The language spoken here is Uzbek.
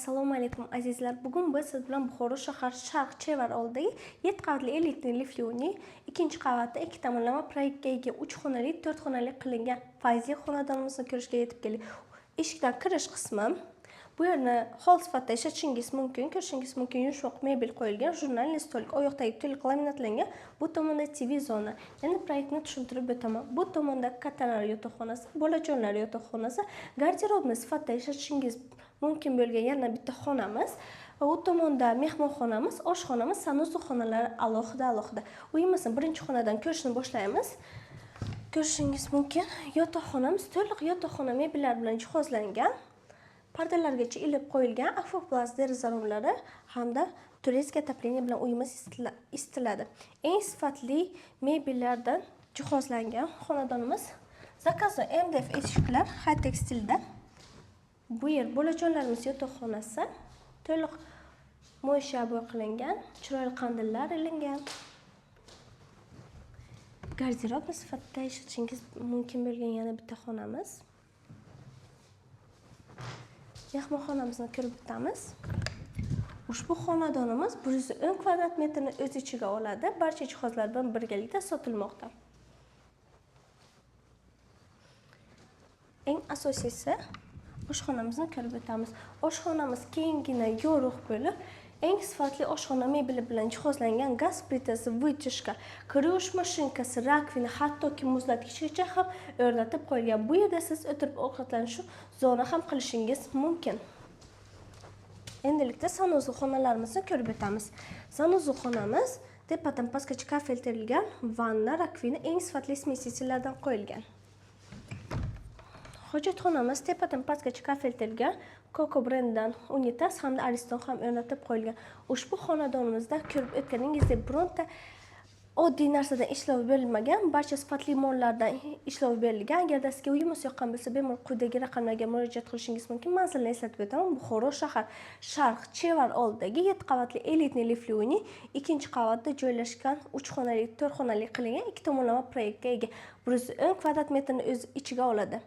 Assalomu alaykum azizlar. Bugun biz siz bilan Buxoro shahar Sharq Chevar oldidagi 7 qavatli elitli liftli uyning ikkinchi qavatida 2 tomonlama proyektga ega 3 xonali, 4 xonali qilingan fayzli xonadonimizni ko'rishga yetib keldik. Eshikdan kirish qismi. Bu yerni hol sifatida ishlatishingiz mumkin, ko'rishingiz mumkin. Yumshoq mebel qo'yilgan, jurnalli stolik, oyoqdagi to'liq laminatlangan. Bu tomonda TV zona. Endi proyektni tushuntirib o'taman. Bu tomonda kattalar yotoqxonasi, bolajonlar yotoqxonasi, garderobni sifatida ishlatishingiz mumkin bo'lgan yana bitta xonamiz. Va u tomonda mehmonxonamiz, oshxonamiz, sanusi xonalari alohida. Uyimizning birinchi xonadan ko'rishni boshlaymiz. Ko'rishingiz mumkin. Yotoqxonamiz to'liq yotoqxona mebellar bilan jihozlangan. Pardalargacha ilib qo'yilgan Afoplast deraza romlari hamda turesk отопление bilan uyimiz isitiladi. Eng sifatli mebellardan jihozlangan xonadonimiz. Zakazli MDF eshiklar high-tech stilda. Bu yer bolajonlarimiz yotoqxonasi. To'liq mo'yshabo'y qilingan, chiroyli qandillar ilingan. Garderob sifatida ishlatishingiz mumkin bo'lgan yana bitta xonamiz. Mehmonxonamizni ko'rib o'tamiz. Ushbu xonadonimiz 110 kvadrat metrni o'z ichiga oladi. Barcha jihozlar bilan birgalikda sotilmoqda. Eng asosiysi oshxonamizni ko'rib o'tamiz. Oshxonamiz kenggina, yorug' bo'lib, eng sifatli oshxona mebeli bilan jihozlangan gaz plitasi, vытяжка, kir yuvish mashinkasi, rakvina, hattoki muzlatgichgacha ham o'rnatib qo'yilgan. Bu yerda siz o'tirib ovqatlanish zona ham qilishingiz mumkin. Endilikda sanusi xonalarimizni ko'rib o'tamiz. Sanusi xonamiz tepadan pastgacha kafelterilgan, vanna, rakvina eng sifatli smesителlardan qo'yilgan. Hojatxonamiz tepadan pastgacha kafelterilgan, Coco brendidan unitaz hamda Ariston ham o'rnatib qo'yilgan. Ushbu xonadonimizda ko'rib o'tganingizdek bironta oddiy narsadan ishlov berilmagan, barcha sifatli mollardan ishlov berilgan. Agarda sizga uyimiz yoqqan bo'lsa, bemalol quyidagi raqamlarga murojaat qilishingiz mumkin. Manzilni eslatib o'taman. Buxoro shahar Sharq Chevar oldidagi 7 qavatli elitli liftli uyning ikkinchi qavatida joylashgan 3 xonali, 4 xonali qilingan 2 tomonlama proyektga ega 110 kvadrat metrni o'z ichiga oladi.